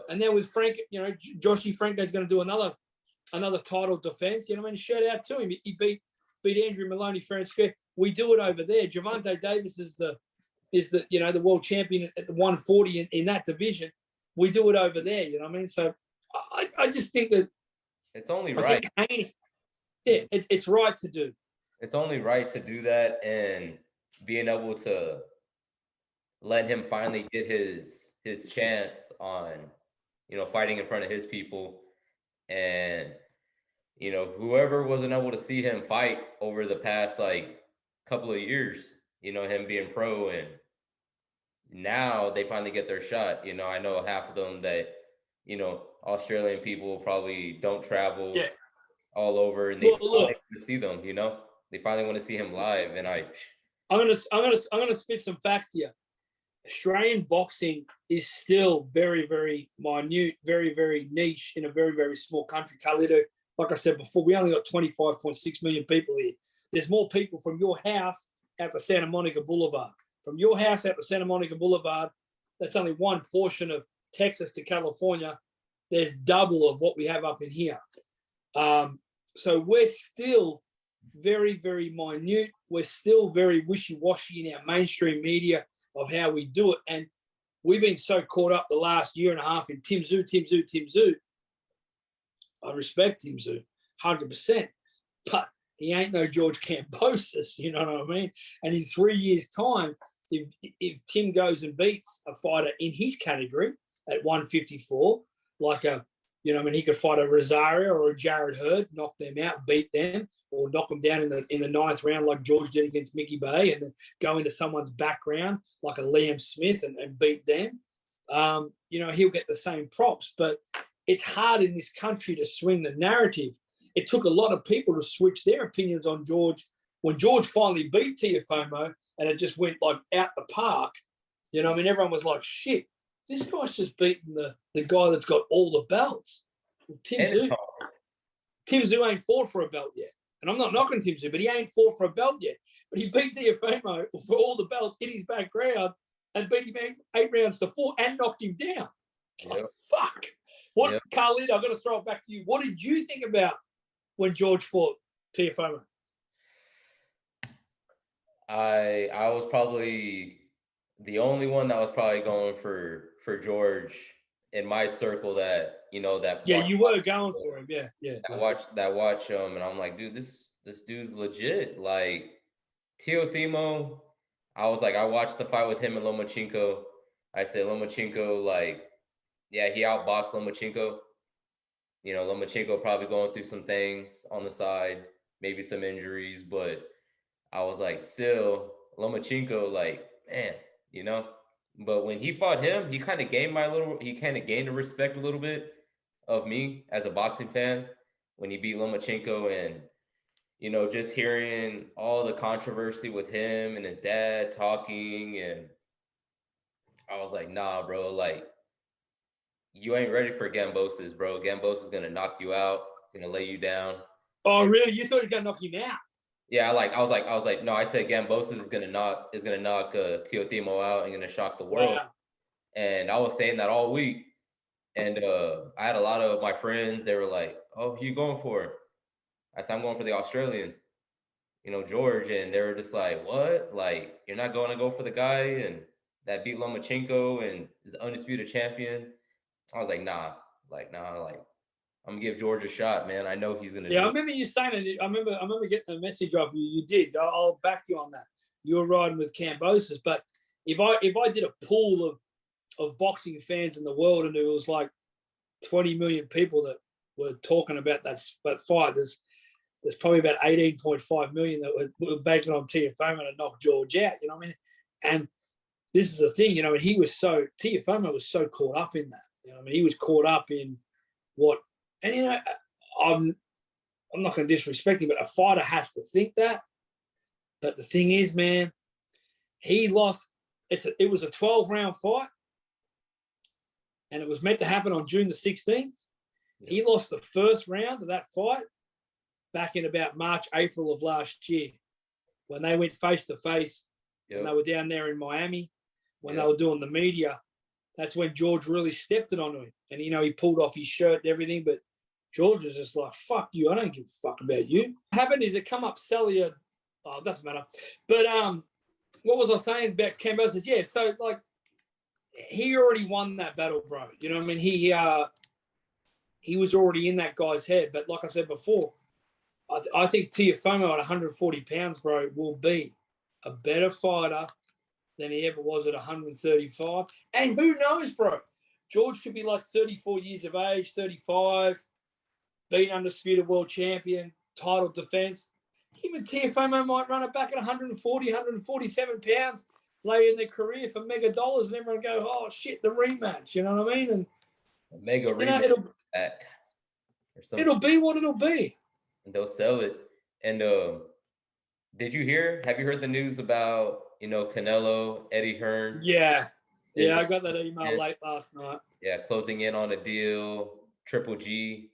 And then with Frank, Joshy Franco's going to do another title defense. You know what I mean? Shout out to him. He beat Andrew Maloney fair and square. We do it over there. Gervonta Davis is the the world champion at the 140 in that division. We do it over there. You know what I mean? So I just think that it's only right. It's right to do. It's only right to do that, and being able to let him finally get his chance on, fighting in front of his people. And, whoever wasn't able to see him fight over the past, couple of years, him being pro, and now they finally get their shot. I know half of them that, Australian people probably don't travel all over, and they want to see them, They finally want to see him live, and I'm gonna spit some facts to you. Australian boxing is still very, very minute, very, very niche in a very, very small country. Carlito, like I said before, we only got 25.6 million people here. There's more people from your house out the Santa Monica Boulevard. From your house out the Santa Monica Boulevard, that's only one portion of Texas to California. There's double of what we have up in here. So we're still very, very minute. We're still very wishy-washy in our mainstream media of how we do it. And we've been so caught up the last year and a half in Tim Tszyu. I respect Tim Tszyu 100%, but he ain't no George Kambosos, you know what I mean? And in 3 years' time, if Tim goes and beats a fighter in his category at 154, he could fight a Rosario or a Jared Hurd, knock them out, beat them, or knock them down in the ninth round like George did against Mickey Bay, and then go into someone's background like a Liam Smith and beat them. He'll get the same props. But it's hard in this country to swing the narrative. It took a lot of people to switch their opinions on George. When George finally beat Teofimo and it just went out the park, everyone was like, shit, this guy's just beating the guy that's got all the belts. Well, Tim Tszyu ain't fought for a belt yet. And I'm not knocking Tim Tszyu, but he ain't fought for a belt yet. But he beat Teofimo for all the belts in his background and beat him 8 rounds to 4 and knocked him down. Like, fuck. Carlito, I've got to throw it back to you. What did you think about when George fought Teofimo? I was probably the only one that was probably going for George in my circle that you were going for him, watch him, and I'm like, dude, this dude's legit. Like Teofimo, I watched the fight with him and Lomachenko. I said Lomachenko, he outboxed Lomachenko. Lomachenko probably going through some things on the side, maybe some injuries, but I was like, still Lomachenko, man, But when he fought him, he kind of gained the respect a little bit of me as a boxing fan when he beat Lomachenko, and just hearing all the controversy with him and his dad talking, and I was like, nah, bro, you ain't ready for Kambosos, bro. Kambosos is gonna knock you out, gonna lay you down. Oh, really? You thought he was gonna knock you out? Yeah, I was like, no, I said Kambosos is gonna knock Teofimo out and gonna shock the world. Wow. And I was saying that all week. And I had a lot of my friends, they were like, oh, who you going for? I said, I'm going for the Australian, George. And they were just like, what? You're not going to go for the guy and that beat Lomachenko and is the undisputed champion? I was like, nah, I'm gonna give George a shot, man. I know he's gonna do it. I remember you saying it. I remember getting a message off you. You did. I'll back you on that. You were riding with Kambosos. But if I did a pool of boxing fans in the world, and there was 20 million people that were talking about that fight, there's probably about 18.5 million that were banking on Teofimo to knock George out. You know what I mean? And this is the thing. Teofimo was so caught up in that. He was caught up in what. And, I'm not going to disrespect him, but a fighter has to think that. But the thing is, man, he lost. It was a 12-round fight, and it was meant to happen on June the 16th. He lost the first round of that fight back in about March, April of last year when they went face-to-face, when they were down there in Miami, when they were doing the media. that's when George really stepped it on him. And, you know, he pulled off his shirt and everything, but George was just like, fuck you, I don't give a fuck about you. What happened is it come up Celia, oh, it doesn't matter. But what was I saying about Cambo? Says, yeah, so, like, he already won that battle, bro. You know what I mean? He was already in that guy's head. But like I said before, I think Tiafoe at 140 pounds, bro, will be a better fighter than he ever was at 135. And who knows, bro? George could be like 34 years of age, 35, being undisputed world champion, title defense. Him and Tiafoe might run it back at 140, 147 pounds later in their career for mega dollars, and everyone go, oh, shit, the rematch. You know what I mean? And a mega rematch. It'll be what it'll be. And they'll sell it. And have you heard the news about, you know, Canelo, Eddie Hearn? Yeah, I got that email late last night. Yeah, closing in on a deal, Triple G.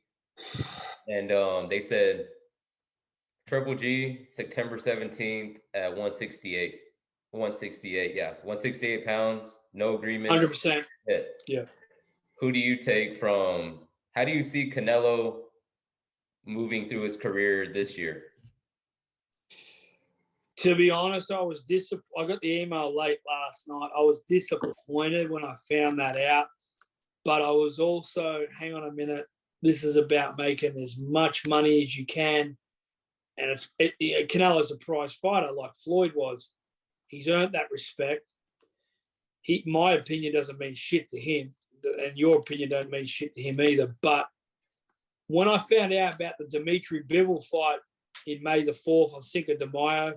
And they said Triple G, September 17th at 168. 168 pounds, no agreement. 100%. Yeah. Who do you take from, how do you see Canelo moving through his career this year? To be honest, I was I got the email late last night. I was disappointed when I found that out, but I was also, hang on a minute, this is about making as much money as you can, and Canelo's a prize fighter like Floyd was. He's earned that respect. My opinion doesn't mean shit to him, and your opinion don't mean shit to him either. But when I found out about the Dimitri Bivol fight in May the 4th on Cinco de Mayo,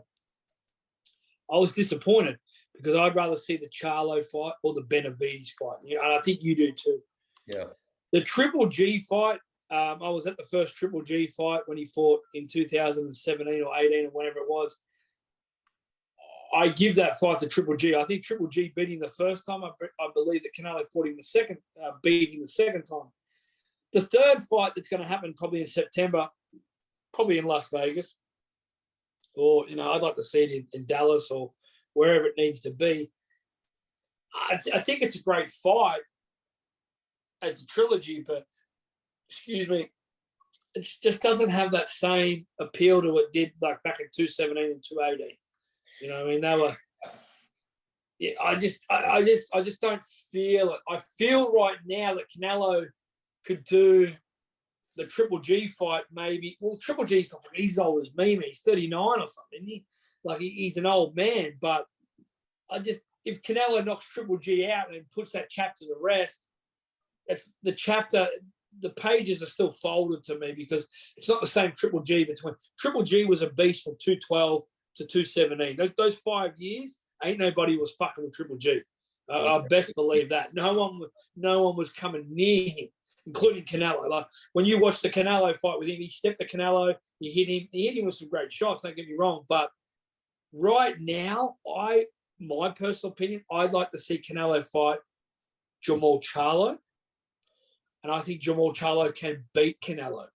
I was disappointed because I'd rather see the Charlo fight or the Benavides fight. You know, and I think you do too. Yeah. The Triple G fight, I was at the first Triple G fight when he fought in 2017 or 18 or whatever it was. I give that fight to Triple G. I think Triple G beat him the first time. I believe that Canelo fought him beat him the second time. The third fight that's going to happen probably in September, probably in Las Vegas, or, you know, I'd like to see it in Dallas or wherever it needs to be. I think it's a great fight as a trilogy, but, excuse me, it just doesn't have that same appeal to it did like back in 217 and 218. You know what I mean? They were, yeah, I just don't feel it. I feel right now that Canelo could do the Triple G fight maybe. Well, Triple G's not, he's as old as me, man. He's 39 or something. He's an old man, but if Canelo knocks Triple G out and puts that chapter to rest, it's the chapter, the pages are still folded to me because it's not the same Triple G between. Triple G was a beast from 212 to 217. Those 5 years, ain't nobody was fucking with Triple G. I best believe that. No one was coming near him, including Canelo. Like when you watch the Canelo fight with him, he stepped to Canelo, he hit him with some great shots, don't get me wrong. But right now, my personal opinion, I'd like to see Canelo fight Jamal Charlo. And I think Jamal Charlo can beat Canelo.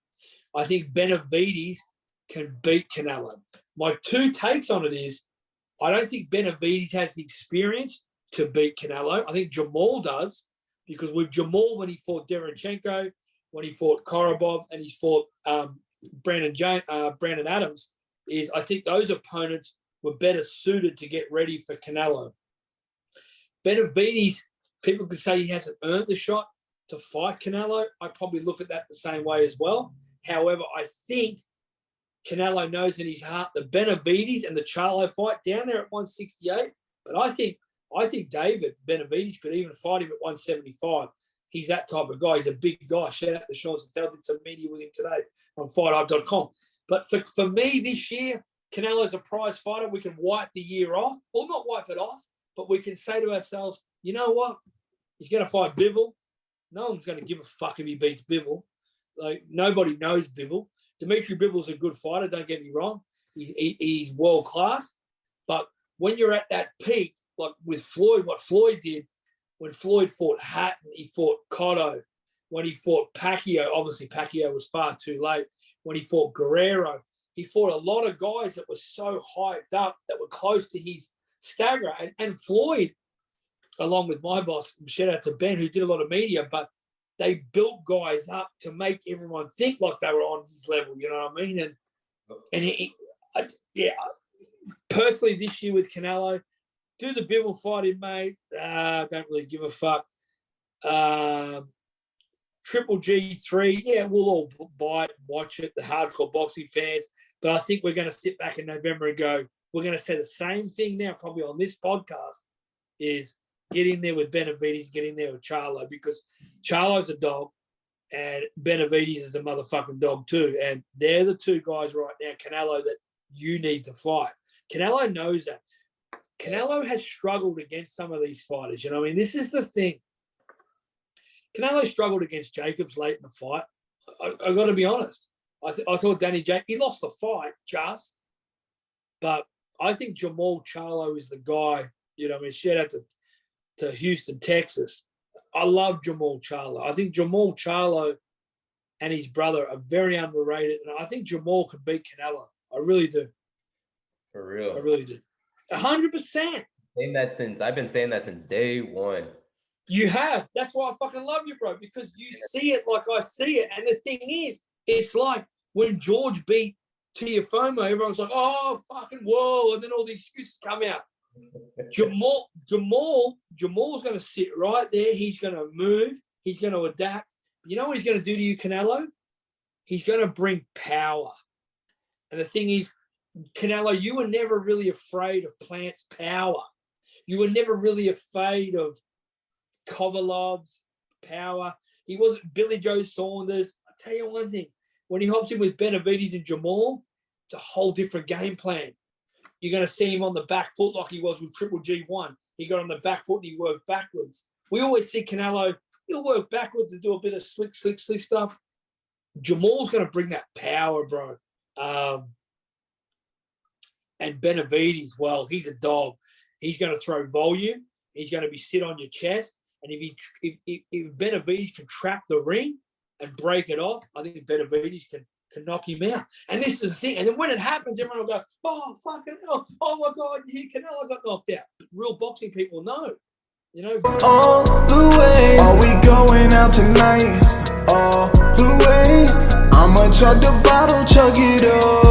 I think Benavides can beat Canelo. My two takes on it is I don't think Benavides has the experience to beat Canelo. I think Jamal does, because with Jamal, when he fought Derenchenko, when he fought Korobov, and he fought Brandon Adams, I think those opponents were better suited to get ready for Canelo. Benavides, people could say he hasn't earned the shot to fight Canelo. I probably look at that the same way as well. However, I think Canelo knows in his heart the Benavides and the Charlo fight down there at 168. But I think David Benavides could even fight him at 175. He's that type of guy. He's a big guy. Shout out to Sean Santel. Did some media with him today on FightHub.com. But for me this year, Canelo's a prize fighter. We can wipe the year off. Well, not wipe it off, but we can say to ourselves, you know what? He's going to fight Bivol. No one's going to give a fuck if he beats Bivol. Like, nobody knows Bivol. Dimitri Bivol's a good fighter, don't get me wrong. He's world class. But when you're at that peak, like with Floyd, what Floyd did, when Floyd fought Hatton, he fought Cotto. When he fought Pacquiao, obviously Pacquiao was far too late. When he fought Guerrero, he fought a lot of guys that were so hyped up that were close to his stagger. And Floyd along with my boss, shout out to Ben, who did a lot of media, but they built guys up to make everyone think like they were on his level. You know what I mean? Yeah, personally, this year with Canelo, do the Bivol fighting, mate. Don't really give a fuck. Triple G3, yeah, we'll all buy it and watch it, the hardcore boxing fans. But I think we're going to sit back in November and go, we're going to say the same thing now, probably on this podcast, is get in there with Benavidez, get in there with Charlo, because Charlo's a dog and Benavidez is a motherfucking dog too. And they're the two guys right now, Canelo, that you need to fight. Canelo knows that. Canelo has struggled against some of these fighters. You know what I mean? This is the thing. Canelo struggled against Jacobs late in the fight. I got to be honest. I thought Danny Jacobs, he lost the fight but I think Jamal Charlo is the guy. You know what I mean? Shout out to Houston, Texas. I love Jamal Charlo. I think Jamal Charlo and his brother are very underrated, and I think Jamal could beat Canelo. I really do. For real. I really do. 100%. I've been saying that since day one. You have. That's why I fucking love you, bro, because you see it like I see it. And the thing is, it's like when George beat Tiafoe, everyone's like, oh, fucking whoa. And then all the excuses come out. Jamal's going to sit right there. He's going to move. He's going to adapt. You know what he's going to do to you, Canelo? He's going to bring power. And the thing is, Canelo, you were never really afraid of Plant's power. You were never really afraid of Kovalov's power. He wasn't Billy Joe Saunders. I'll tell you one thing. When he hops in with Benavidez and Jamal, it's a whole different game plan. You're going to see him on the back foot like he was with Triple G1. He got on the back foot and he worked backwards. We always see Canelo, he'll work backwards and do a bit of slick stuff. Jamal's going to bring that power, bro. And Benavidez, well, he's a dog. He's going to throw volume. He's going to be sit on your chest. And if Benavidez can trap the ring and break it off, I think Benavidez can knock him out. And this is the thing. And then when it happens, everyone will go, oh, fucking hell. Oh, my God, Canelo got knocked out. But real boxing people know. You know? All the way. Are we going out tonight? All the way. I'ma chug the bottle, chug it up.